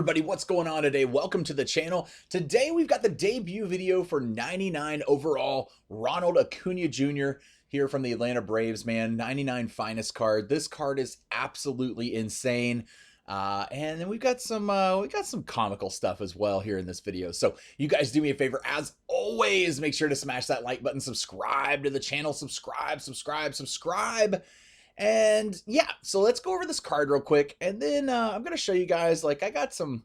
everybody, what's going on today? Welcome to the channel. Today we've got the debut video for 99 overall Ronald Acuna Jr. here from the Atlanta Braves, man. 99 finest card. This card is absolutely insane. And then we've got some comical stuff as well here in this video. So you guys do me a favor, as always, make sure to smash that like button, subscribe to the channel, subscribe. And yeah, so let's go over this card real quick, and then I'm gonna show you guys, like, I got some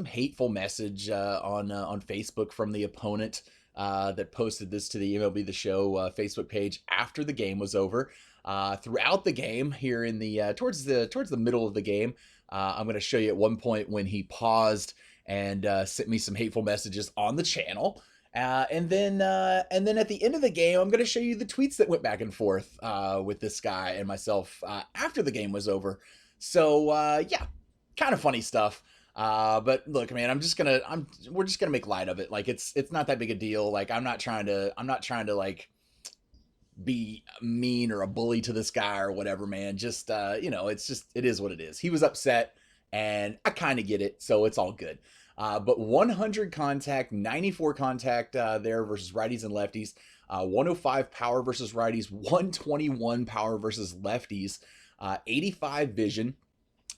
hateful message on Facebook from the opponent that posted this to the MLB The Show Facebook page after the game was over. Throughout the game, here in the towards the middle of the game, I'm gonna show you at one point when he paused and sent me some hateful messages on the channel. And then at the end of the game, I'm going to show you the tweets that went back and forth with this guy and myself after the game was over. So yeah, kind of funny stuff. But look, man, we're just gonna make light of it. Like it's not that big a deal. Like I'm not trying to like be mean or a bully to this guy or whatever, man. Just it is what it is. He was upset, and I kind of get it, so it's all good. But 100 contact, 94 contact there versus righties and lefties, 105 power versus righties, 121 power versus lefties, 85 vision.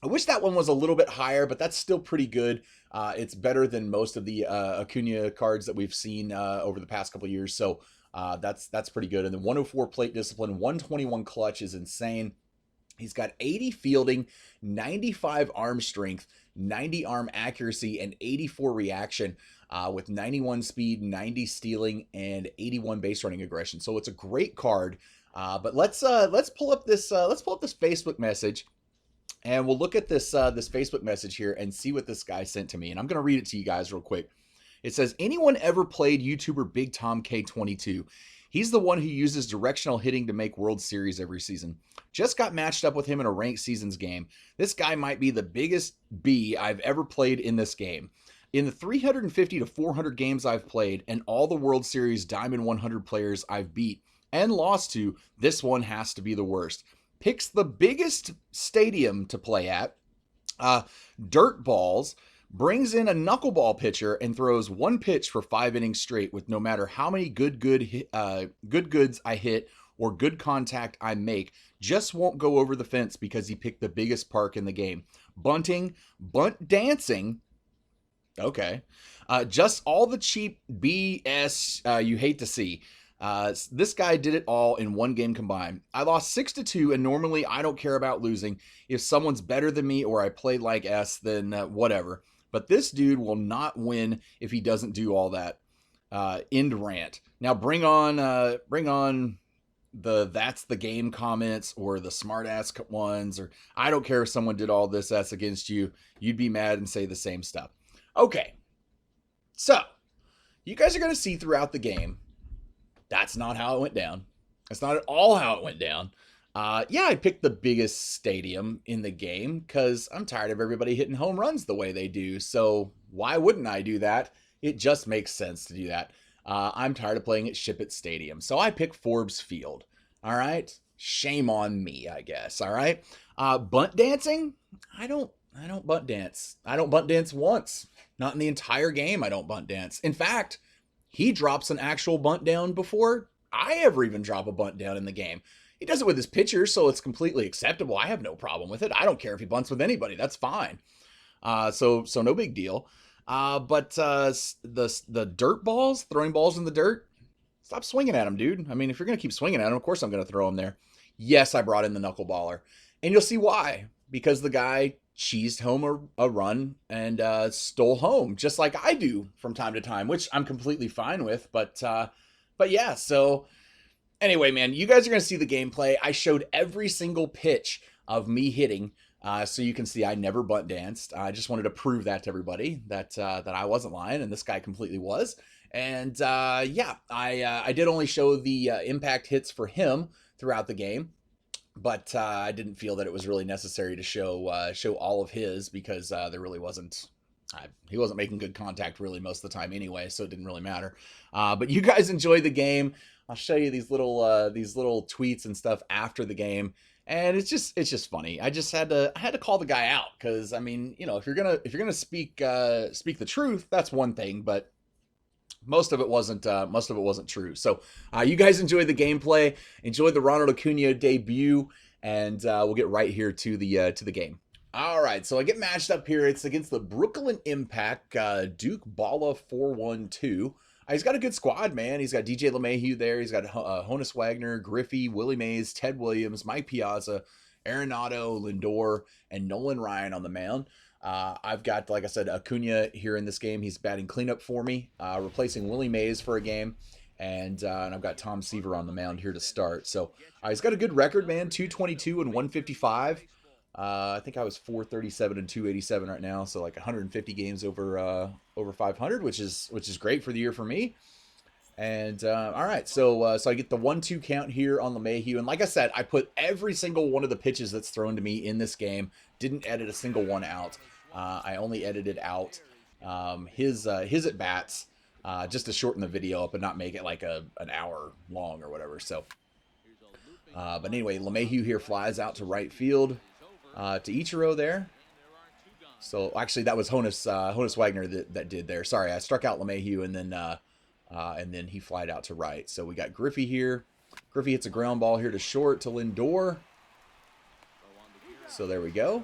I wish that one was a little bit higher, but that's still pretty good. It's better than most of the Acuna cards that we've seen over the past couple of years. So that's pretty good. And then 104 plate discipline, 121 clutch is insane. He's got 80 fielding, 95 arm strength, 90 arm accuracy, and 84 reaction with 91 speed, 90 stealing, and 81 base running aggression. So it's a great card. But let's pull up this Facebook message, and we'll look at this Facebook message here and see what this guy sent to me. And I'm gonna read it to you guys real quick. It says, anyone ever played YouTuber Big Tom K22? He's the one who uses directional hitting to make World Series every season. Just got matched up with him in a ranked seasons game. This guy might be the biggest B I've ever played in this game. In the 350 to 400 games I've played and all the World Series Diamond 100 players I've beat and lost to, this one has to be the worst. Picks the biggest stadium to play at, dirt balls, brings in a knuckleball pitcher and throws one pitch for 5 innings straight with no matter how many good goods I hit or good contact I make, just won't go over the fence because he picked the biggest park in the game. Bunting, bunt dancing, okay, just all the cheap BS you hate to see. This guy did it all in one game combined. I lost 6-2, and normally I don't care about losing. If someone's better than me or I played like S, then whatever. But this dude will not win if he doesn't do all that. End rant. Now bring on the that's the game comments or the smart ass ones, or I don't care if someone did all this that's against you. You'd be mad and say the same stuff. Okay. So you guys are going to see throughout the game, that's not how it went down. That's not at all how it went down. Yeah, I picked the biggest stadium in the game because I'm tired of everybody hitting home runs the way they do. So why wouldn't I do that? It just makes sense to do that. I'm tired of playing at Ship It Stadium. So I picked Forbes Field. All right. Shame on me, I guess. All right. Bunt dancing. I don't bunt dance. I don't bunt dance once. Not in the entire game. I don't bunt dance. In fact, he drops an actual bunt down before I ever even drop a bunt down in the game. He does it with his pitcher, so it's completely acceptable. I have no problem with it. I don't care if he bunts with anybody. That's fine. So no big deal. But the dirt balls, throwing balls in the dirt, stop swinging at them, dude. I mean, if you're going to keep swinging at them, of course I'm going to throw them there. Yes, I brought in the knuckleballer. And you'll see why. Because the guy cheesed home a run and stole home, just like I do from time to time, which I'm completely fine with. But yeah, so anyway, man, you guys are going to see the gameplay. I showed every single pitch of me hitting, so you can see I never bunt danced. I just wanted to prove that to everybody that I wasn't lying, and this guy completely was. And yeah, I did only show the impact hits for him throughout the game, but I didn't feel that it was really necessary to show all of his because there really wasn't. He wasn't making good contact really most of the time anyway, so it didn't really matter. But you guys enjoy the game. I'll show you these little tweets and stuff after the game, And it's just funny. I had to call the guy out because I mean, if you're gonna speak the truth, that's one thing, but most of it wasn't true. So you guys enjoyed the gameplay, enjoyed the Ronald Acuna debut, and we'll get right here to the game. All right, so I get matched up here. It's against the Brooklyn Impact, Duke Balla 412. He's got a good squad, man. He's got DJ LeMahieu there. He's got Honus Wagner, Griffey, Willie Mays, Ted Williams, Mike Piazza, Arenado, Lindor, and Nolan Ryan on the mound. I've got, like I said, Acuna here in this game. He's batting cleanup for me, replacing Willie Mays for a game. And I've got Tom Seaver on the mound here to start. So he's got a good record, man. 222 and 155. I think I was 437 and 287 right now, so like 150 games over 500, which is great for the year for me. And all right, so I get the 1-2 count here on LeMahieu, and like I said, I put every single one of the pitches that's thrown to me in this game. Didn't edit a single one out. I only edited out his at bats just to shorten the video up and not make it like an hour long or whatever. So, but anyway, LeMahieu here flies out to right field. To Ichiro there. So actually that was Honus Wagner that did there. Sorry, I struck out LeMahieu and then he flied out to right. So we got Griffey here. Griffey hits a ground ball here to short to Lindor. So there we go.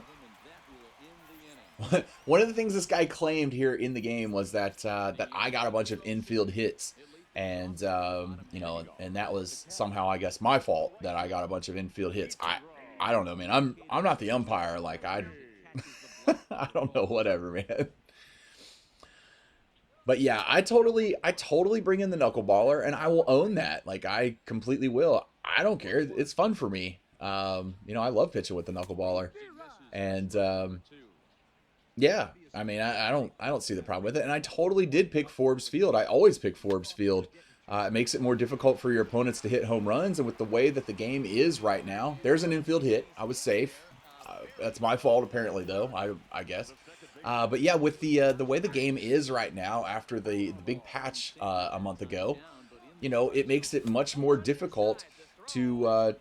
One of the things this guy claimed here in the game was that that I got a bunch of infield hits. And and that was somehow, I guess, my fault that I got a bunch of infield hits. I don't know, man. I'm not the umpire. Like I don't know, whatever, man. But yeah, I totally bring in the knuckleballer, and I will own that. Like I completely will. I don't care. It's fun for me. I love pitching with the knuckleballer, and yeah. I mean, I don't see the problem with it. And I totally did pick Forbes Field. I always pick Forbes Field. It makes it more difficult for your opponents to hit home runs. And with the way that the game is right now, there's an infield hit. I was safe. That's my fault, apparently, though, I guess. But yeah, with the way the game is right now, after the big patch a month ago, it makes it much more difficult to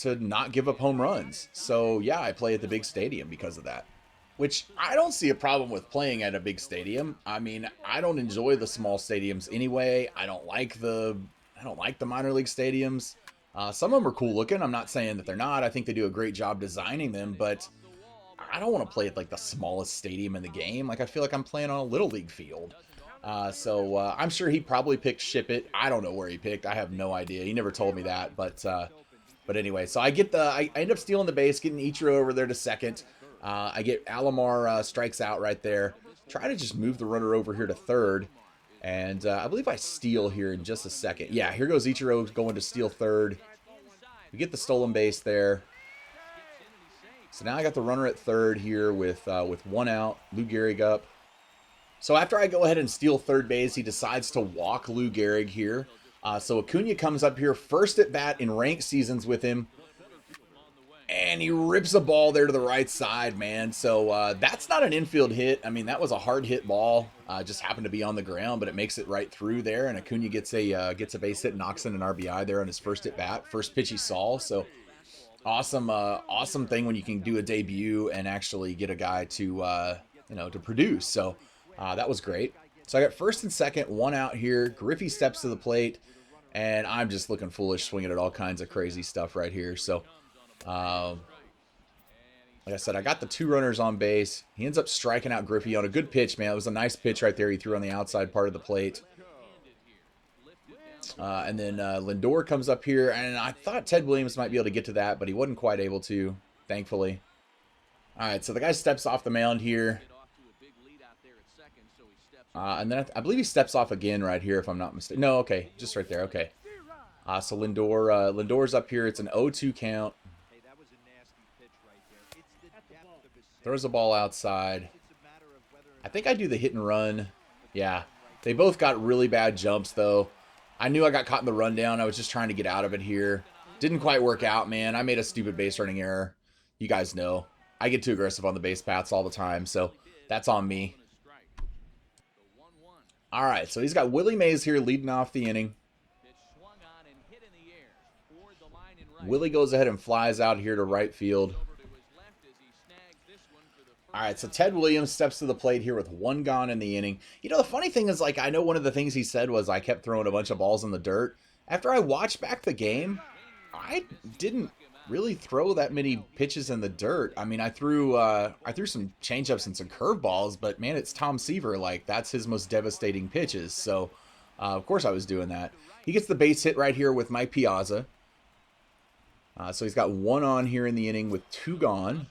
not give up home runs. So yeah, I play at the big stadium because of that. Which I don't see a problem with playing at a big stadium. I mean, I don't enjoy the small stadiums anyway. I don't like the minor league stadiums. Some of them are cool looking. I'm not saying that they're not. I think they do a great job designing them, but I don't want to play at like the smallest stadium in the game. Like I feel like I'm playing on a little league field. So I'm sure he probably picked Ship It. I don't know where he picked. I have no idea. He never told me that. But anyway, so I end up stealing the base, getting Ichiro over there to second. I get Alomar strikes out right there. Try to just move the runner over here to third. And I believe I steal here in just a second. Yeah, here goes Ichiro going to steal third. We get the stolen base there. So now I got the runner at third here with one out. Lou Gehrig up. So after I go ahead and steal third base, he decides to walk Lou Gehrig here. So Acuna comes up here first at bat in ranked seasons with him. And he rips a ball there to the right side, man. So that's not an infield hit. I mean, that was a hard hit ball. Just happened to be on the ground, but it makes it right through there. And Acuna gets a base hit, knocks in an RBI there on his first at bat, first pitch he saw. So awesome thing when you can do a debut and actually get a guy to to produce. So that was great. So I got first and second, one out here. Griffey steps to the plate, and I'm just looking foolish, swinging at all kinds of crazy stuff right here. So. Like I said, I got the two runners on base. He ends up striking out Griffey on a good pitch, man. It was a nice pitch right there. He threw on the outside part of the plate. And then Lindor comes up here, and I thought Ted Williams might be able to get to that, but he wasn't quite able to, thankfully. All right, so the guy steps off the mound here. And then I believe he steps off again right here, if I'm not mistaken. No, okay, just right there, okay. So Lindor's up here. It's an 0-2 count. Throws the ball outside. I think I do the hit and run. Yeah. They both got really bad jumps, though. I knew I got caught in the rundown. I was just trying to get out of it here. Didn't quite work out, man. I made a stupid base running error. You guys know. I get too aggressive on the base paths all the time, so that's on me. All right, so he's got Willie Mays here leading off the inning. Willie goes ahead and flies out here to right field. All right, so Ted Williams steps to the plate here with 1 gone in the inning. You know, the funny thing is, like, I know one of the things he said was I kept throwing a bunch of balls in the dirt. After I watched back the game, I didn't really throw that many pitches in the dirt. I mean, I threw some changeups and some curveballs, but man, it's Tom Seaver. Like, that's his most devastating pitches. So, of course I was doing that. He gets the base hit right here with Mike Piazza. So he's got 1 on here in the inning with 2 gone.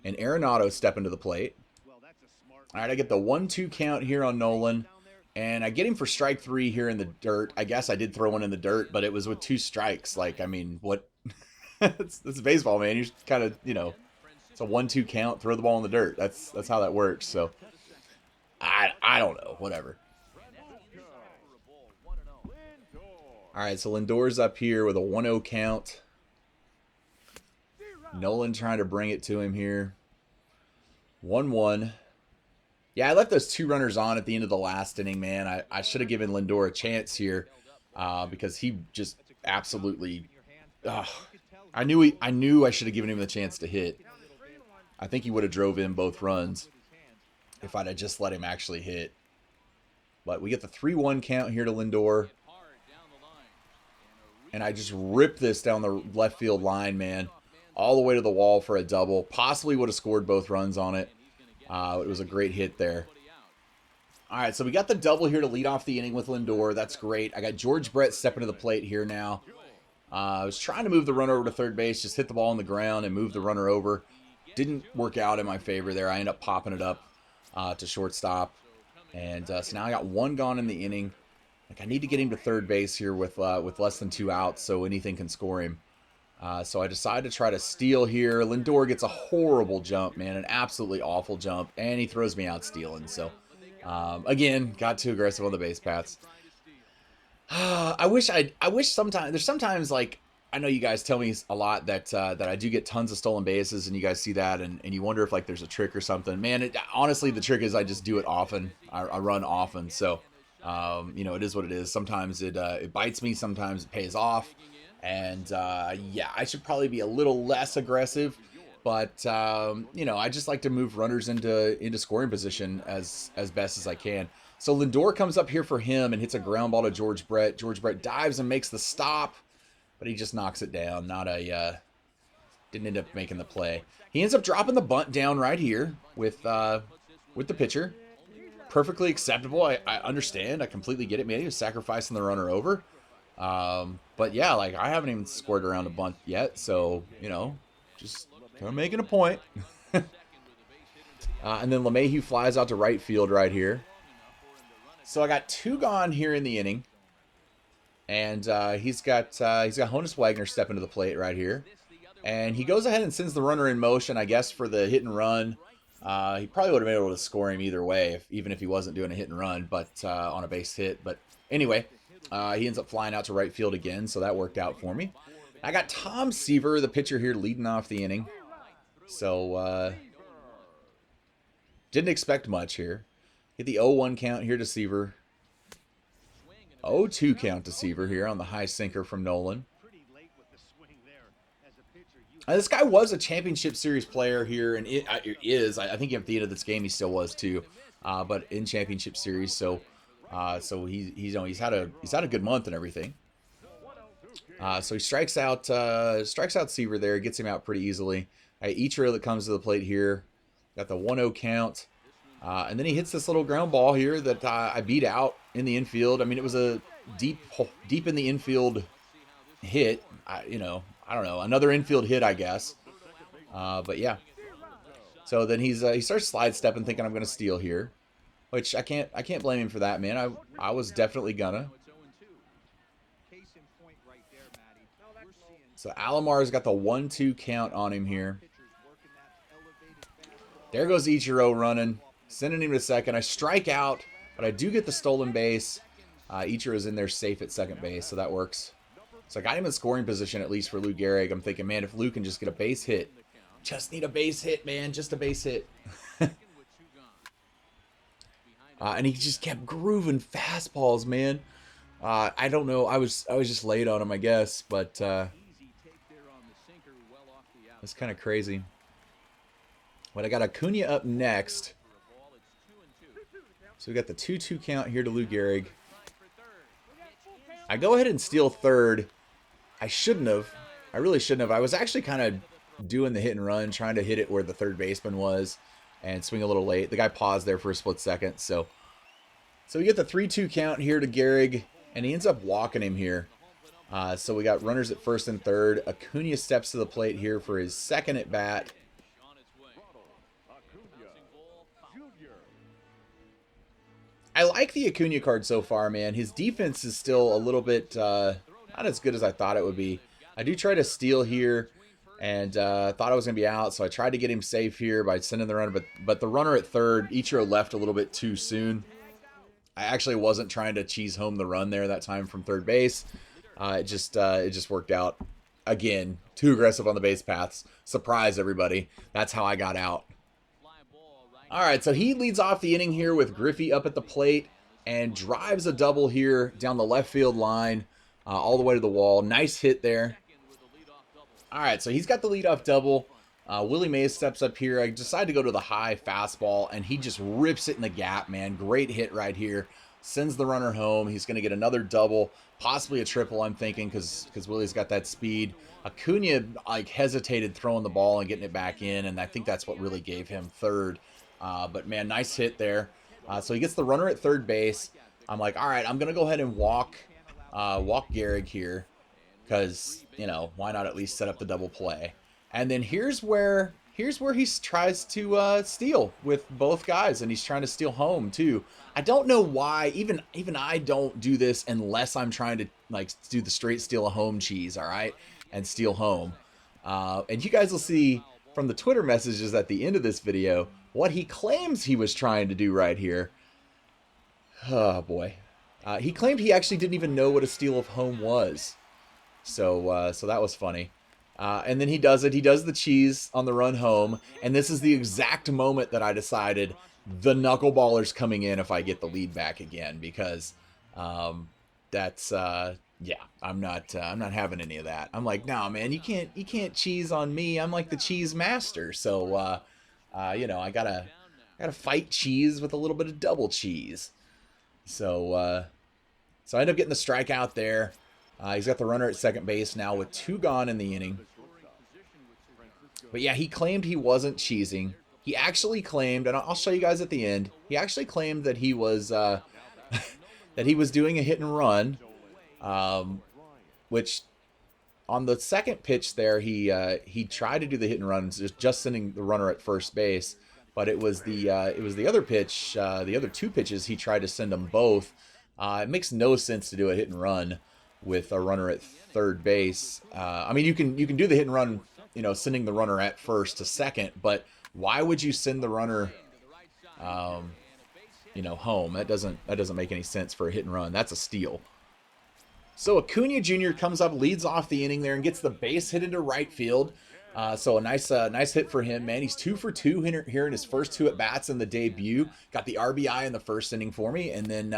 And Arenado stepping to the plate. All right, I get the 1-2 count here on Nolan. And I get him for strike 3 here in the dirt. I guess I did throw one in the dirt, but it was with 2 strikes. Like, I mean, what? it's baseball, man. You're kind of, you know, it's a 1-2 count. Throw the ball in the dirt. That's how that works. So, I don't know. Whatever. All right, so Lindor's up here with a 1-0 count. Nolan trying to bring it to him here. 1-1. Yeah, I left those 2 runners on at the end of the last inning, man. I should have given Lindor a chance here because he just absolutely... I knew I should have given him the chance to hit. I think he would have drove in both runs if I'd have just let him actually hit. But we get the 3-1 count here to Lindor. And I just ripped this down the left field line, man. All the way to the wall for a double. Possibly would have scored both runs on it. It was a great hit there. All right, so we got the double here to lead off the inning with Lindor. That's great. I got George Brett stepping to the plate here now. I was trying to move the runner over to third base, just hit the ball on the ground and move the runner over. Didn't work out in my favor there. I ended up popping it up to shortstop. And so now I got 1 gone in the inning. Like, I need to get him to third base here with less than 2 outs so anything can score him. So I decided to try to steal here. Lindor gets a horrible jump, man, an absolutely awful jump, and he throws me out stealing. So, again, got too aggressive on the base paths. I wish sometimes, there's sometimes, like, I know you guys tell me a lot that I do get tons of stolen bases, and you guys see that, and you wonder if, like, there's a trick or something. Man, honestly, the trick is I just do it often. I run often, so, you know, it is what it is. Sometimes it bites me, sometimes it pays off. And, yeah, I should probably be a little less aggressive. But, you know, I just like to move runners into scoring position as best as I can. So Lindor comes up here for him and hits a ground ball to George Brett. George Brett dives and makes the stop. But he just knocks it down. Didn't end up making the play. He ends up dropping the bunt down right here with the pitcher. Perfectly acceptable. I understand. I completely get it, man. He was sacrificing the runner over. But yeah, like, I haven't even scored around a bunt yet, so, you know, just kind of making a point. And then LeMahieu flies out to right field right here. So I got 2 gone here in the inning. And he's got Honus Wagner stepping to the plate right here. And he goes ahead and sends the runner in motion, I guess, for the hit and run. He probably would have been able to score him either way, even if he wasn't doing a hit and run, but on a base hit. But anyway, he ends up flying out to right field again, so that worked out for me. I got Tom Seaver, the pitcher here, leading off the inning. So, didn't expect much here. Get the 0-1 count here to Seaver. 0-2 count to Seaver here on the high sinker from Nolan. This guy was a championship series player here, and I think at the end of this game he still was too, but in championship series. So he's had a good month and everything. So he strikes out Seaver there, gets him out pretty easily. Ichiro that comes to the plate here, got the 1-0 count, and then he hits this little ground ball here that I beat out in the infield. I mean, it was a deep in the infield hit. I don't know, another infield hit, I guess. But yeah. So then he starts slide stepping, thinking I'm going to steal here, which I can't blame him for that, man. I was definitely gonna. So Alomar's got the 1-2 count on him here. There goes Ichiro running, sending him to second. I strike out, but I do get the stolen base. Ichiro's in there safe at second base, so that works. So I got him in scoring position, at least for Lou Gehrig. I'm thinking, man, if Lou can just get a base hit. Just need a base hit, man. Just a base hit. And he just kept grooving fastballs, man. I don't know. I was just late on him, I guess. But That's kind of crazy. But I got Acuna up next. So we got the 2-2 count here to Lou Gehrig. I go ahead and steal third. I shouldn't have. I really shouldn't have. I was actually kind of doing the hit and run, trying to hit it where the third baseman was and swing a little late. The guy paused there for a split second. So we get the 3-2 count here to Gehrig, and he ends up walking him here. So we got runners at first and third. Acuna steps to the plate here for his second at bat. I like the Acuna card so far, man. His defense is still a little bit not as good as I thought it would be. I do try to steal here, and thought I was going to be out, so I tried to get him safe here by sending the runner, but the runner at third, Ichiro left a little bit too soon. I actually wasn't trying to cheese home the run there that time from third base. It just worked out. Again, too aggressive on the base paths. Surprise, everybody. That's how I got out. All right, so he leads off the inning here with Griffey up at the plate and drives a double here down the left field line all the way to the wall. Nice hit there. All right, so he's got the leadoff double. Willie Mays steps up here. I decide to go to the high fastball, and he just rips it in the gap, man. Great hit right here. Sends the runner home. He's going to get another double, possibly a triple, I'm thinking, because Willie's got that speed. Acuna hesitated throwing the ball and getting it back in, and I think that's what really gave him third. But, man, nice hit there. So he gets the runner at third base. I'm like, all right, I'm going to go ahead and walk Gehrig here because, why not at least set up the double play? And then here's where he tries to steal with both guys, and he's trying to steal home too. I don't know why. Even I don't do this unless I'm trying to do the straight steal a home cheese, all right, and steal home. And you guys will see from the Twitter messages at the end of this video what he claims he was trying to do right here. Oh boy, he claimed he actually didn't even know what a steal of home was. So that was funny. And then he does it. He does the cheese on the run home. And this is the exact moment that I decided the knuckleballer's coming in if I get the lead back again, because that's yeah, I'm not having any of that. I'm like, no, man, you can't cheese on me. I'm like the cheese master. So I gotta fight cheese with a little bit of double cheese. So I end up getting the strikeout there. He's got the runner at second base now with 2 gone in the inning. But yeah, he claimed he wasn't cheesing. He actually claimed, and I'll show you guys at the end, he actually claimed that he was that he was doing a hit and run, which on the second pitch there, he tried to do the hit and run, just sending the runner at first base. But it was the other pitch, the other 2 pitches, he tried to send them both. It makes no sense to do a hit and run with a runner at third base. I mean, you can do the hit and run, sending the runner at first to second, but why would you send the runner, home? That doesn't make any sense for a hit and run. That's a steal. So Acuna Jr. comes up, leads off the inning there, and gets the base hit into right field. So a nice hit for him, man. He's 2 for 2 here in his first 2 at bats in the debut. Got the RBI in the first inning for me, and then,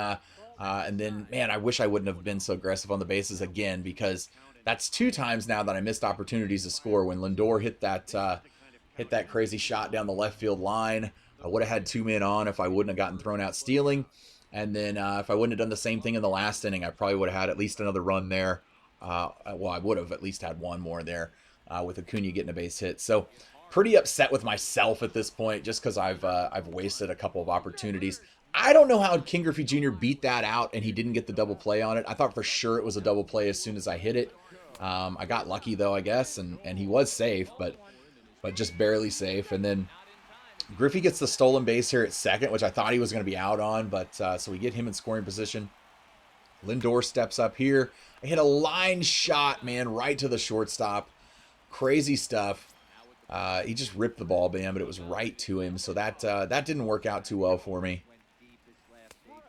man, I wish I wouldn't have been so aggressive on the bases again, because that's 2 times now that I missed opportunities to score. When Lindor hit that crazy shot down the left field line, I would have had 2 men on if I wouldn't have gotten thrown out stealing. And then if I wouldn't have done the same thing in the last inning, I probably would have had at least another run there. Well, I would have at least had 1 more there with Acuna getting a base hit. So pretty upset with myself at this point, just because I've wasted a couple of opportunities. I don't know how King Griffey Jr. beat that out and he didn't get the double play on it. I thought for sure it was a double play as soon as I hit it. I got lucky though, I guess, and he was safe, but just barely safe. And then Griffey gets the stolen base here at second, which I thought he was going to be out on, but so we get him in scoring position. Lindor steps up here. I hit a line shot, man, right to the shortstop. Crazy stuff. He just ripped the ball, man, but it was right to him, so that didn't work out too well for me.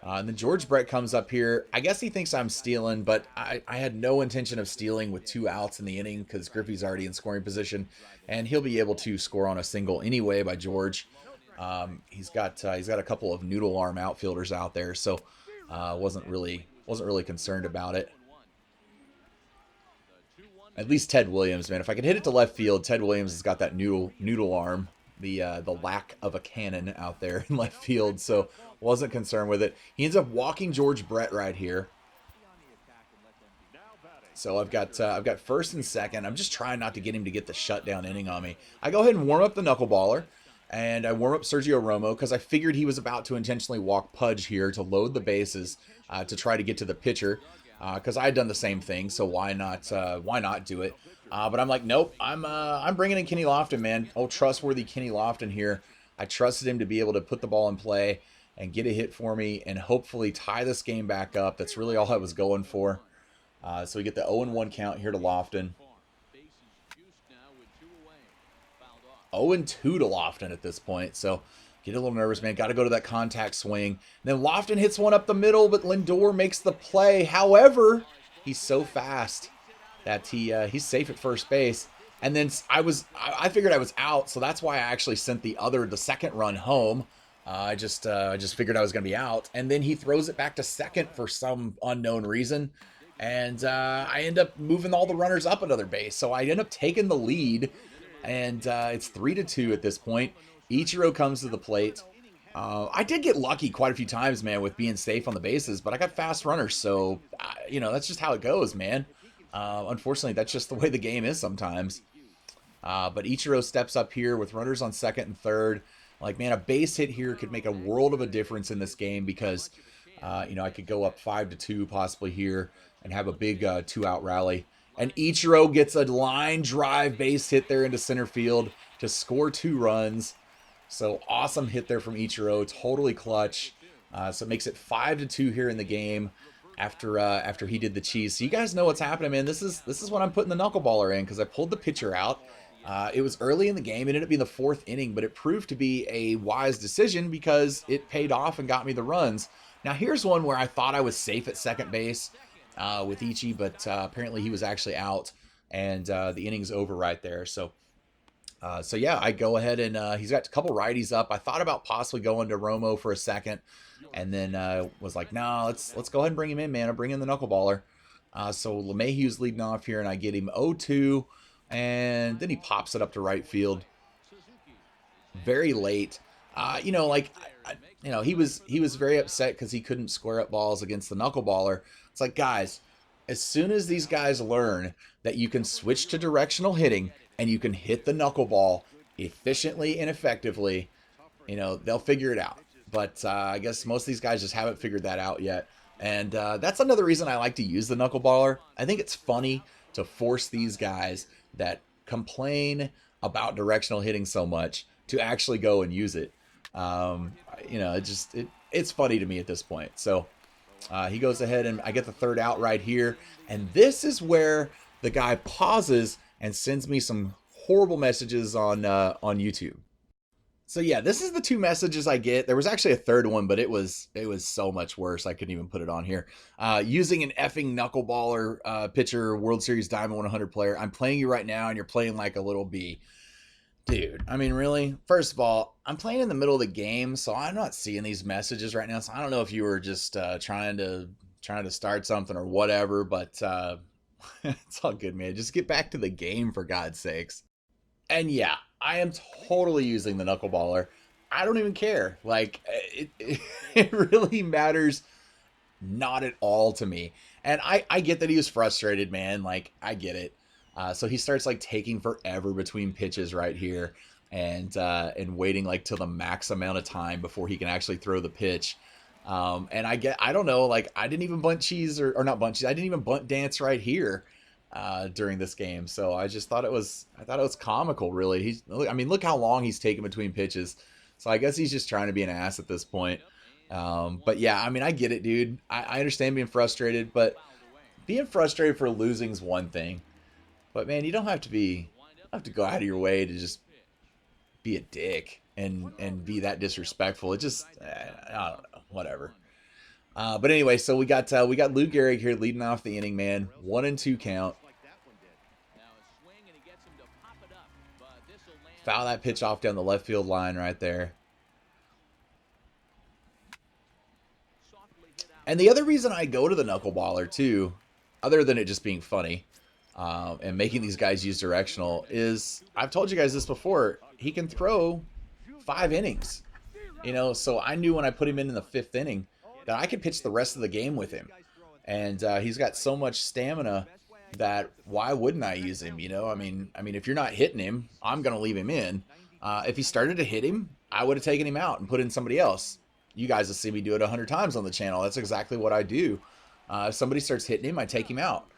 And then George Brett comes up here. I guess he thinks I'm stealing, but I had no intention of stealing with 2 outs in the inning because Griffey's already in scoring position, and he'll be able to score on a single anyway by George. He's got a couple of noodle arm outfielders out there, so wasn't really concerned about it. At least Ted Williams, man. If I can hit it to left field, Ted Williams has got that noodle arm, the lack of a cannon out there in left field, so wasn't concerned with it. He ends up walking George Brett right here. So I've got first and second. I'm just trying not to get him to get the shutdown inning on me. I go ahead and warm up the knuckleballer, and I warm up Sergio Romo because I figured he was about to intentionally walk Pudge here to load the bases to try to get to the pitcher because I had done the same thing. So why not do it? But I'm like, nope. I'm bringing in Kenny Lofton, man. Oh, trustworthy Kenny Lofton here. I trusted him to be able to put the ball in play and get a hit for me and hopefully tie this game back up. That's really all I was going for. So we get the 0-1 count here to Lofton. 0-2 to Lofton at this point. So get a little nervous, man. Got to go to that contact swing. And then Lofton hits one up the middle, but Lindor makes the play. However, he's so fast that he's safe at first base. And then I figured I was out, so that's why I actually sent the second run home. I just figured I was going to be out. And then he throws it back to second for some unknown reason. And I end up moving all the runners up another base. So I end up taking the lead. And it's 3-2 at this point. Ichiro comes to the plate. I did get lucky quite a few times, man, with being safe on the bases. But I got fast runners. So, that's just how it goes, man. Unfortunately, that's just the way the game is sometimes. But Ichiro steps up here with runners on second and third. Like, man, a base hit here could make a world of a difference in this game because, I could go up 5-2 possibly here and have a big 2-out rally. And Ichiro gets a line drive base hit there into center field to score 2 runs. So awesome hit there from Ichiro, totally clutch. So it makes it 5-2 here in the game after he did the cheese. So you guys know what's happening, man. This is what I'm putting the knuckleballer in because I pulled the pitcher out. It was early in the game. It ended up being the 4th inning, but it proved to be a wise decision because it paid off and got me the runs. Now here's one where I thought I was safe at second base with Ichi, but apparently he was actually out, and the inning's over right there. So yeah, I go ahead and he's got a couple righties up. I thought about possibly going to Romo for a second, and then was like, no, let's go ahead and bring him in, man. I'll bring in the knuckleballer. So LeMahieu's leading off here, and I get him 0-2, and then he pops it up to right field. Very late. He was very upset because he couldn't square up balls against the knuckleballer. It's like, guys, as soon as these guys learn that you can switch to directional hitting and you can hit the knuckleball efficiently and effectively, they'll figure it out. But I guess most of these guys just haven't figured that out yet. And that's another reason I like to use the knuckleballer. I think it's funny to force these guys that complain about directional hitting so much to actually go and use it. It's funny to me at this point. So he goes ahead and I get the 3rd out right here. And this is where the guy pauses and sends me some horrible messages on YouTube. So yeah, this is the 2 messages I get. There was actually a 3rd one, but it was so much worse. I couldn't even put it on here. Using an effing knuckleballer pitcher, World Series Diamond 100 player. I'm playing you right now and you're playing like a little bee. Dude, I mean, really? First of all, I'm playing in the middle of the game, so I'm not seeing these messages right now. So I don't know if you were just trying to start something or whatever, but it's all good, man. Just get back to the game, for God's sakes. And yeah, I am totally using the knuckleballer. I don't even care. Like, it really matters not at all to me. And I get that he was frustrated, man. Like, I get it. So he starts like taking forever between pitches right here and waiting like till the max amount of time before he can actually throw the pitch. And I don't know, like I didn't even bunt cheese or not bunt cheese. I didn't even bunt dance right here during this game. So I thought it was comical, really. Look how long he's taking between pitches. So I guess he's just trying to be an ass at this point. But yeah, I get it, dude. I understand being frustrated, but being frustrated for losing is one thing. But man, you don't have to go out of your way to just be a dick and be that disrespectful. It just I don't know, whatever. But anyway, so we got Lou Gehrig here leading off the inning, man. 1-2 count. Foul that pitch off down the left field line right there. And the other reason I go to the knuckleballer too, other than it just being funny, and making these guys use directional is, I've told you guys this before, he can throw 5 innings. You know, so I knew when I put him in the 5th inning that I could pitch the rest of the game with him. And he's got so much stamina that why wouldn't I use him? You know, I mean, if you're not hitting him, I'm going to leave him in. If he started to hit him, I would have taken him out and put in somebody else. You guys will see me do it 100 times on the channel. That's exactly what I do. If somebody starts hitting him, I take him out.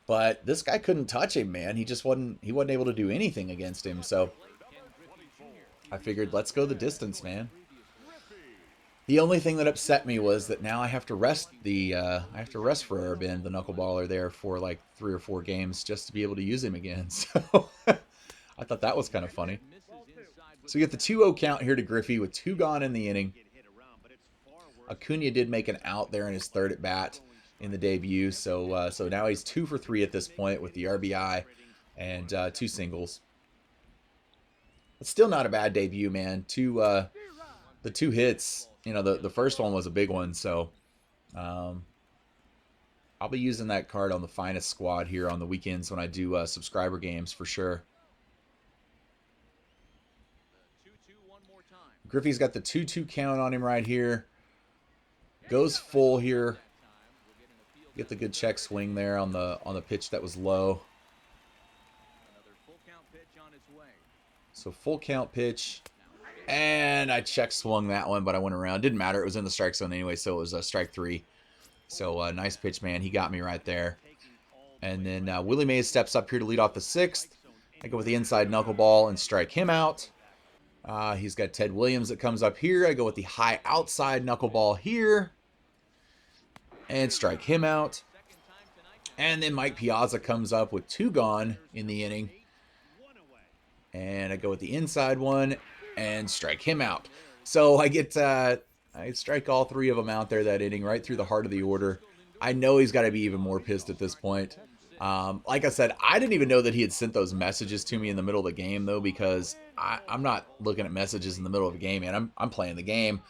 But this guy couldn't touch him, man. He wasn't able to do anything against him. So I figured, let's go the distance, man. The only thing that upset me was that now I have to rest for Urban, the knuckleballer, there for like 3 or 4 games just to be able to use him again. So I thought that was kind of funny. So you get the 2-0 count here to Griffey with 2 gone in the inning. Acuna did make an out there in his 3rd at bat in the debut, so now he's 2 for 3 at this point with the RBI and 2 singles. It's still not a bad debut, man. The 2 hits. You know, the first one was a big one, so I'll be using that card on the finest squad here on the weekends when I do subscriber games for sure. Griffey's got the 2-2 count on him right here. Goes full here. Get the good check swing there on the pitch that was low. So full count pitch. And I check swung that one, but I went around. Didn't matter. It was in the strike zone anyway, so it was strike 3. So nice pitch, man. He got me right there. And then Willie Mays steps up here to lead off the 6th. I go with the inside knuckleball and strike him out. He's got Ted Williams that comes up here. I go with the high outside knuckleball here. And strike him out. And then Mike Piazza comes up with 2 gone in the inning. And I go with the inside one and strike him out. So I strike all 3 of them out there that inning, right through the heart of the order. I know he's got to be even more pissed at this point. Like I said, I didn't even know that he had sent those messages to me in the middle of the game, though, because I'm not looking at messages in the middle of a game, man. I'm playing the game.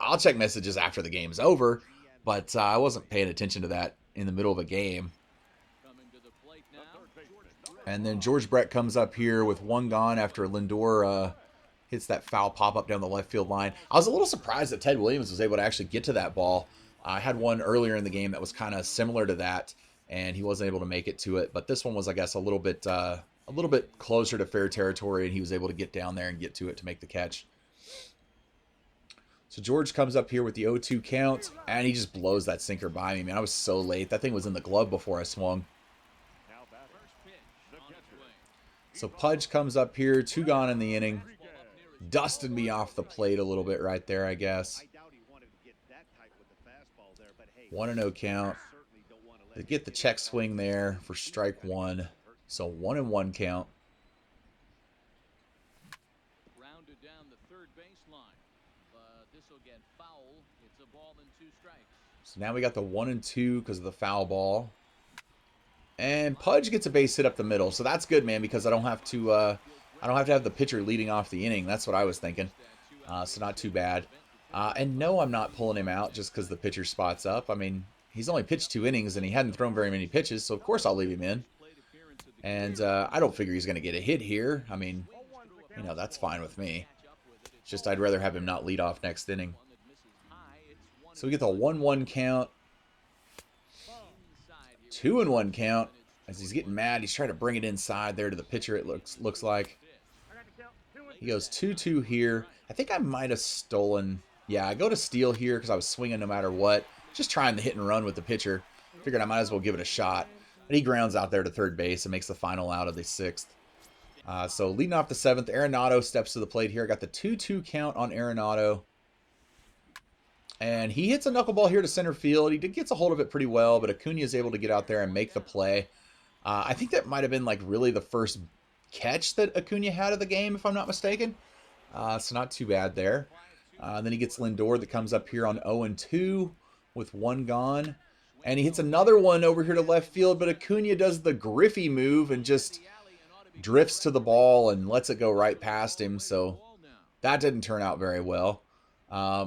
I'll check messages after the game's over, but I wasn't paying attention to that in the middle of a game. And then George Brett comes up here with 1 gone after Lindor hits that foul pop-up down the left field line. I was a little surprised that Ted Williams was able to actually get to that ball. I had one earlier in the game that was kind of similar to that, and he wasn't able to make it to it. But this one was, I guess, a little bit closer to fair territory, and he was able to get down there and get to it to make the catch. So George comes up here with the 0-2 count, and he just blows that sinker by me, man. I was so late. That thing was in the glove before I swung. So Pudge comes up here, 2 gone in the inning. Dusted me off the plate a little bit right there, I guess. 1-0 count. They get the check swing there for strike 1. So 1-1 count. Rounded down the third baseline, but this will get foul. It's a ball and 2 strikes. So now we got the 1-2 because of the foul ball. And Pudge gets a base hit up the middle, so that's good, man, because I don't have to have the pitcher leading off the inning. That's what I was thinking. So not too bad. And no, I'm not pulling him out just because the pitcher spots up. I mean, he's only pitched 2 innings and he hadn't thrown very many pitches, so of course I'll leave him in. And I don't figure he's going to get a hit here. I mean, you know, that's fine with me. It's just I'd rather have him not lead off next inning. So we get the 1-1 count. 2-1 count. As he's getting mad, he's trying to bring it inside there to the pitcher, it looks like. He goes 2-2 here. I think I might have stolen. Yeah, I go to steal here because I was swinging no matter what. Just trying to hit and run with the pitcher. Figured I might as well give it a shot. But he grounds out there to third base and makes the final out of the 6th. So leading off the 7th, Arenado steps to the plate here. Got the 2-2 count on Arenado. And he hits a knuckleball here to center field. He gets a hold of it pretty well, but Acuna is able to get out there and make the play. I think that might have been like really the first catch that Acuna had of the game, if I'm not mistaken. So not too bad there. Then he gets Lindor that comes up here on 0-2 with 1 gone. And he hits another one over here to left field, but Acuna does the Griffey move and just drifts to the ball and lets it go right past him. So that didn't turn out very well.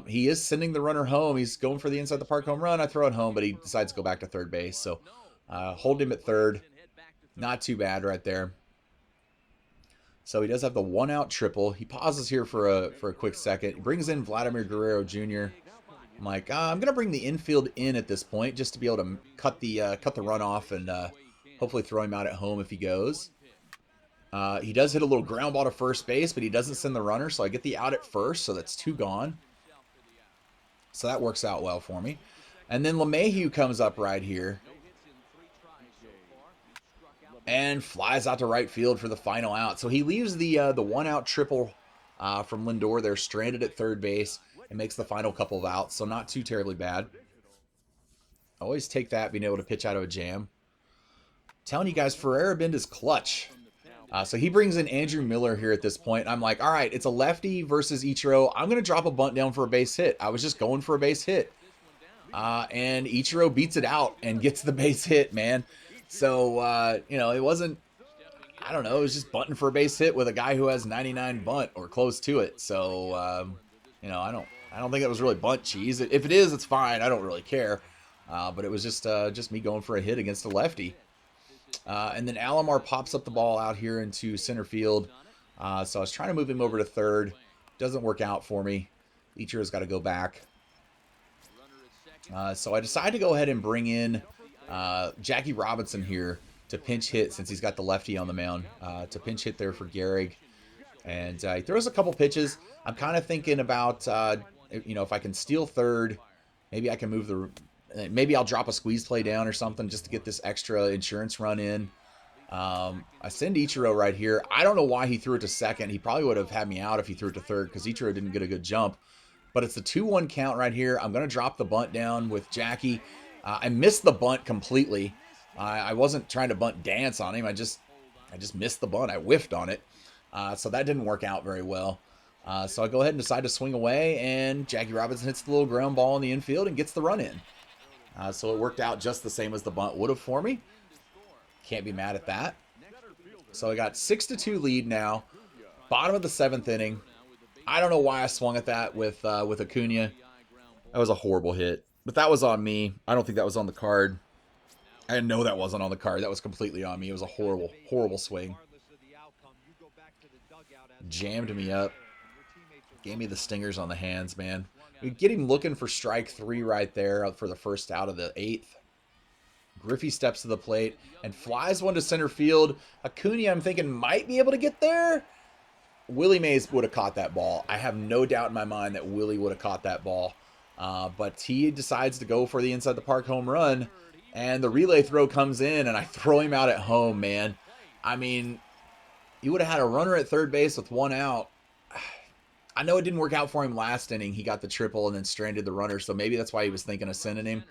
He is sending the runner home. He's going for the inside the park home run. I throw it home, but he decides to go back to third base. So hold him at third. Not too bad right there. So he does have the 1-out triple. He pauses here for a quick second. He brings in Vladimir Guerrero Jr. I'm like, I'm gonna bring the infield in at this point just to be able to cut the run off and hopefully throw him out at home if he goes. He does hit a little ground ball to first base, but he doesn't send the runner, so I get the out at first, so that's 2 gone. So that works out well for me. And then LeMahieu comes up right here and flies out to right field for the final out. So he leaves the 1-out triple from Lindor there stranded at third base and makes the final couple of outs, so not too terribly bad. Always take that, being able to pitch out of a jam. I'm telling you guys, Ferreira Bend is clutch. So he brings in Andrew Miller here at this point. I'm like, all right, it's a lefty versus Ichiro. I'm going to drop a bunt down for a base hit. I was just going for a base hit. And Ichiro beats it out and gets the base hit, man. So, you know, it wasn't, I don't know, it was just bunting for a base hit with a guy who has 99 bunt or close to it. So, you know, I don't think it was really bunt cheese. If it is, it's fine. I don't really care. But it was just me going for a hit against a lefty. And then Alomar pops up the ball out here into center field. So I was trying to move him over to third. Doesn't work out for me. Ichiro's got to go back. So I decided to go ahead and bring in Jackie Robinson here to pinch hit since he's got the lefty on the mound. To pinch hit there for Gehrig. And he throws a couple pitches. I'm kind of thinking about, you know, if I can steal third, maybe I can move the... Maybe I'll drop a squeeze play down or something just to get this extra insurance run in. I send Ichiro right here. I don't know why he threw it to second. He probably would have had me out if he threw it to third because Ichiro didn't get a good jump. But it's a 2-1 count right here. I'm going to drop the bunt down with Jackie. I missed the bunt completely. I wasn't trying to bunt dance on him. I just missed the bunt. I whiffed on it. So that didn't work out very well. So I go ahead and decide to swing away, and Jackie Robinson hits the little ground ball in the infield and gets the run in. So it worked out just the same as the bunt would have for me. Can't be mad at that. So I got 6-2 lead now. Bottom of the 7th inning. I don't know why I swung at that with Acuna. That was a horrible hit. But that was on me. I don't think that was on the card. I know that wasn't on the card. That was completely on me. It was a horrible, horrible swing. Jammed me up. Gave me the stingers on the hands, man. We get him looking for strike 3 right there for the first out of the 8th. Griffey steps to the plate and flies one to center field. Acuna, I'm thinking, might be able to get there. Willie Mays would have caught that ball. I have no doubt in my mind that Willie would have caught that ball. But he decides to go for the inside the park home run. And the relay throw comes in, and I throw him out at home, man. I mean, you would have had a runner at third base with 1 out. I know it didn't work out for him last inning. He got the triple and then stranded the runner, so maybe that's why he was thinking of sending him.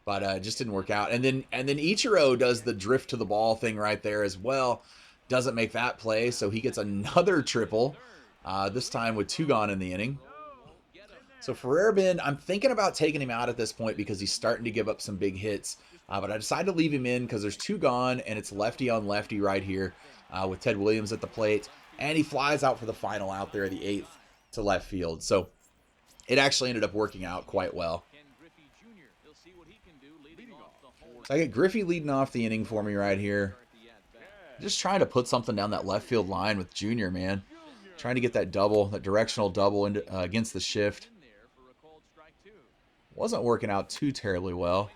But it just didn't work out. And then Ichiro does the drift to the ball thing right there as well. Doesn't make that play, so he gets another triple. This time with 2 gone in the inning. So Ferreira Bend, I'm thinking about taking him out at this point because he's starting to give up some big hits. But I decided to leave him in because there's 2 gone, and it's lefty on lefty right here with Ted Williams at the plate. And he flies out for the final out there, the 8th. To left field. So it actually ended up working out quite well. So I get Griffey leading off the inning for me right here. Just trying to put something down that left field line with Junior, man. Trying to get that double, that directional double into, against the shift. Wasn't working out too terribly well.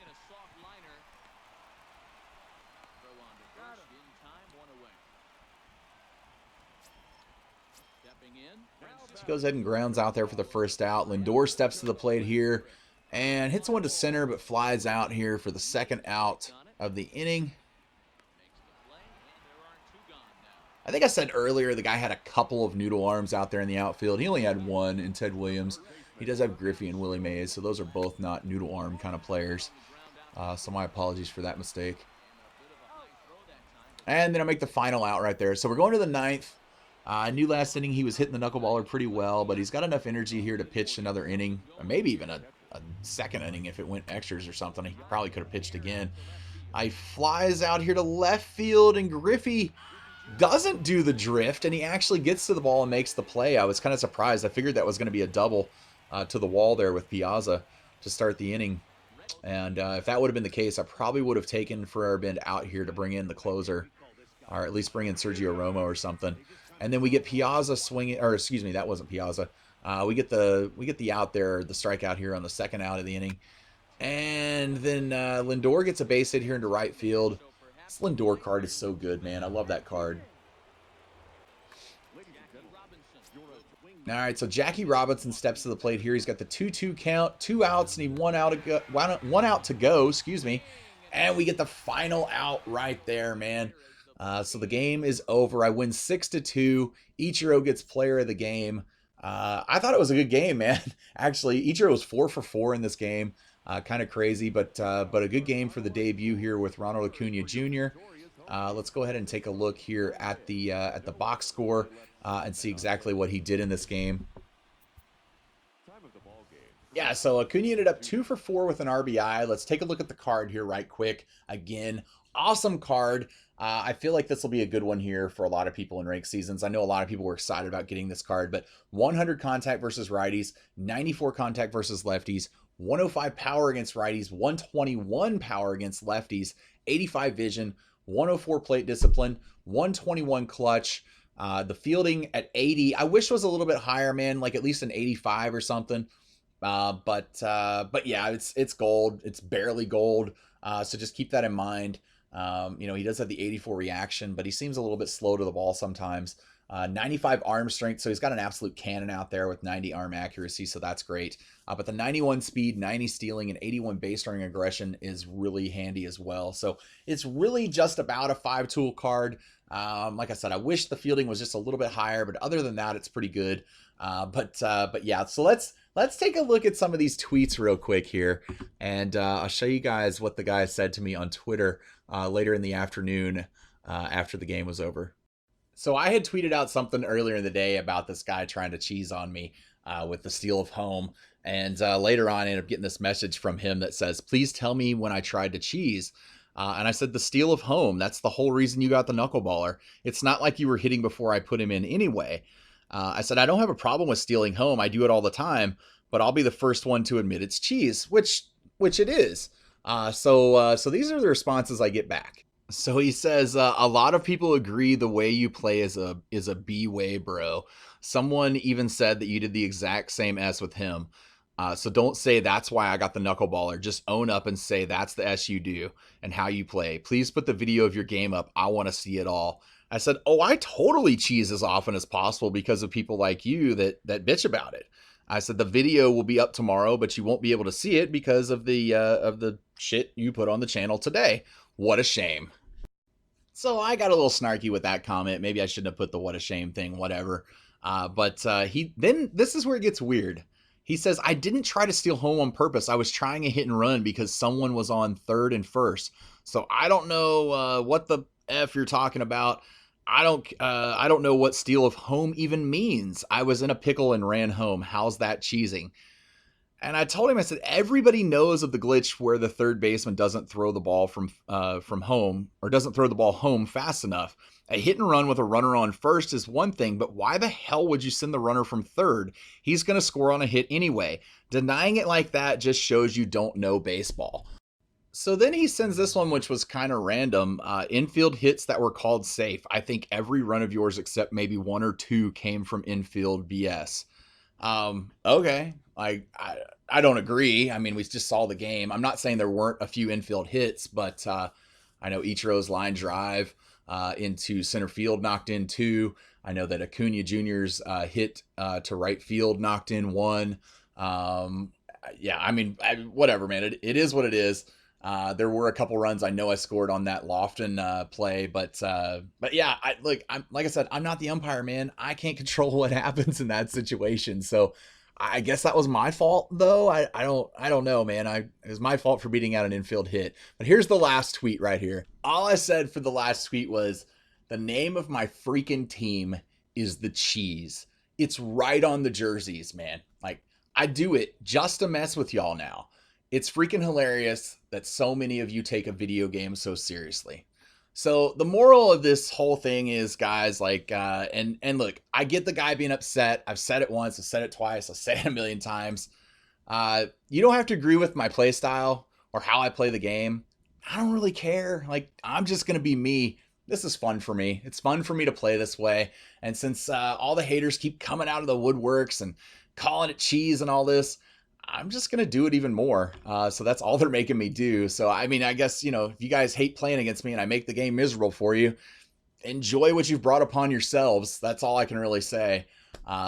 He goes ahead and grounds out there for the first out. Lindor steps to the plate here and hits one to center, but flies out here for the second out of the inning. I think I said earlier the guy had a couple of noodle arms out there in the outfield. He only had 1 in Ted Williams. He does have Griffey and Willie Mays, so those are both not noodle arm kind of players. So my apologies for that mistake. And then I make the final out right there. So we're going to the 9th. I knew last inning he was hitting the knuckleballer pretty well, but he's got enough energy here to pitch another inning, or maybe even a second inning if it went extras or something. He probably could have pitched again. He flies out here to left field, and Griffey doesn't do the drift, and he actually gets to the ball and makes the play. I was kind of surprised. I figured that was going to be a double to the wall there with Piazza to start the inning. And if that would have been the case, I probably would have taken Ferreira Bend out here to bring in the closer. or at least bring in Sergio Romo or something. And then we get Piazza swinging, or excuse me, that wasn't Piazza. We get the out there, the strikeout here on the second out of the inning. And then Lindor gets a base hit here into right field. This Lindor card is so good, man. I love that card. All right, so Jackie Robinson steps to the plate here. He's got the 2-2 count, 2 outs, and one out to go. Excuse me, and we get the final out right there, man. So the game is over. I win 6-2. Ichiro gets player of the game. I thought it was a good game, man. Actually, Ichiro was 4 for 4 in this game. Kind of crazy, but a good game for the debut here with Ronald Acuna Jr. Let's go ahead and take a look here at the box score and see exactly what he did in this game. Yeah, so Acuna ended up 2 for 4 with an RBI. Let's take a look at the card here right quick. Again, awesome card. I feel like this will be a good one here for a lot of people in rank seasons. I know a lot of people were excited about getting this card, but 100 contact versus righties, 94 contact versus lefties, 105 power against righties, 121 power against lefties, 85 vision, 104 plate discipline, 121 clutch. The fielding at 80, I wish was a little bit higher, man, like at least an 85 or something. But yeah, it's gold. It's barely gold. So just keep that in mind. He does have the 84 reaction, but he seems a little bit slow to the ball sometimes. 95 arm strength, so he's got an absolute cannon out there with 90 arm accuracy, so that's great. But the 91 speed, 90 stealing, and 81 base running aggression is really handy as well. So it's really just about a 5-tool card. Like I said, I wish the fielding was just a little bit higher, but other than that, it's pretty good. But yeah, so let's take a look at some of these tweets real quick here, and I'll show you guys what the guy said to me on Twitter later in the afternoon after the game was over. So I had tweeted out something earlier in the day about this guy trying to cheese on me with the steal of home. And later on, I ended up getting this message from him that says, please tell me when I tried to cheese. And I said, the steal of home, that's the whole reason you got the knuckleballer. It's not like you were hitting before I put him in anyway. I said, I don't have a problem with stealing home. I do it all the time, but I'll be the first one to admit it's cheese, which it is. So these are the responses I get back. So he says, a lot of people agree the way you play is a B way, bro. Someone even said that you did the exact same S with him. So don't say that's why I got the knuckleballer. Just own up and say that's the S you do and how you play. Please put the video of your game up. I want to see it all. I said, oh, I totally cheese as often as possible because of people like you that bitch about it. I said, the video will be up tomorrow, but you won't be able to see it because of the shit you put on the channel today. What a shame. So I got a little snarky with that comment. Maybe I shouldn't have put the what a shame thing, whatever. But this is where it gets weird. He says, I didn't try to steal home on purpose. I was trying a hit and run because someone was on third and first. So I don't know what the F you're talking about. I don't know what steal of home even means. I was in a pickle and ran home. How's that cheesing? And I told him, I said, everybody knows of the glitch where the third baseman doesn't throw the ball from home, or doesn't throw the ball home fast enough. A hit and run with a runner on first is one thing, but why the hell would you send the runner from third? He's going to score on a hit anyway. Denying it like that just shows you don't know baseball. So then he sends this one, which was kind of random. Infield hits that were called safe. I think every run of yours except maybe 1 or 2 came from infield BS. Okay. I don't agree. I mean, we just saw the game. I'm not saying there weren't a few infield hits, but I know Ichiro's line drive into center field knocked in 2. I know that Acuna Jr.'s hit to right field knocked in 1. Yeah, I mean, whatever, man. It is what it is. There were a couple runs I know I scored on that Lofton play, but yeah, like I said, I'm not the umpire, man. I can't control what happens in that situation. So I guess that was my fault, though. I don't know, man. It was my fault for beating out an infield hit. But here's the last tweet right here. All I said for the last tweet was, the name of my freaking team is the Cheese. It's right on the jerseys, man. Like, I do it just to mess with y'all now. It's freaking hilarious that so many of you take a video game so seriously. So the moral of this whole thing is, guys, like, and look, I get the guy being upset. I've said it once, I've said it twice, I've said it a million times. You don't have to agree with my play style or how I play the game. I don't really care. Like, I'm just going to be me. this is fun for me. It's fun for me to play this way. And since all the haters keep coming out of the woodworks and calling it cheese and all this, I'm just going to do it even more. So that's all they're making me do. So, I mean, I guess, if you guys hate playing against me and I make the game miserable for you, enjoy what you've brought upon yourselves. That's all I can really say.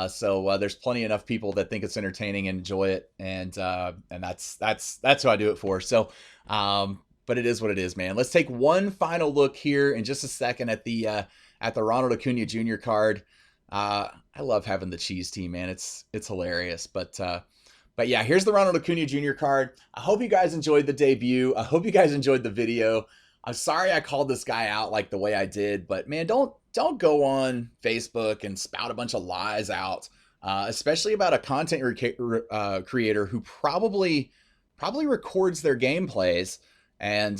So there's plenty enough people that think it's entertaining and enjoy it. And that's who I do it for. So, but it is what it is, man. Let's take one final look here in just a second at the Ronald Acuna Jr. card. I love having the cheese team, man. It's hilarious. But yeah, here's the Ronald Acuna Jr. card. I hope you guys enjoyed the debut. I hope you guys enjoyed the video. I'm sorry I called this guy out like the way I did, but man, don't go on Facebook and spout a bunch of lies out, especially about a content creator who probably records their gameplays and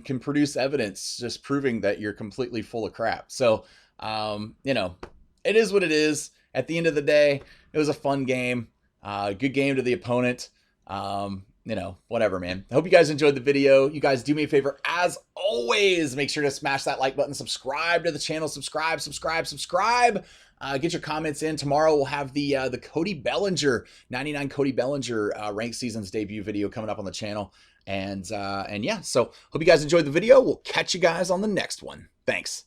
can produce evidence just proving that you're completely full of crap. So, it is what it is. At the end of the day, it was a fun game. Good game to the opponent. Whatever, man. I hope you guys enjoyed the video. You guys do me a favor. As always, make sure to smash that like button, subscribe to the channel, subscribe. Get your comments in. Tomorrow we'll have the Cody Bellinger, 99 Cody Bellinger ranked seasons debut video coming up on the channel. And yeah, so hope you guys enjoyed the video. We'll catch you guys on the next one. Thanks.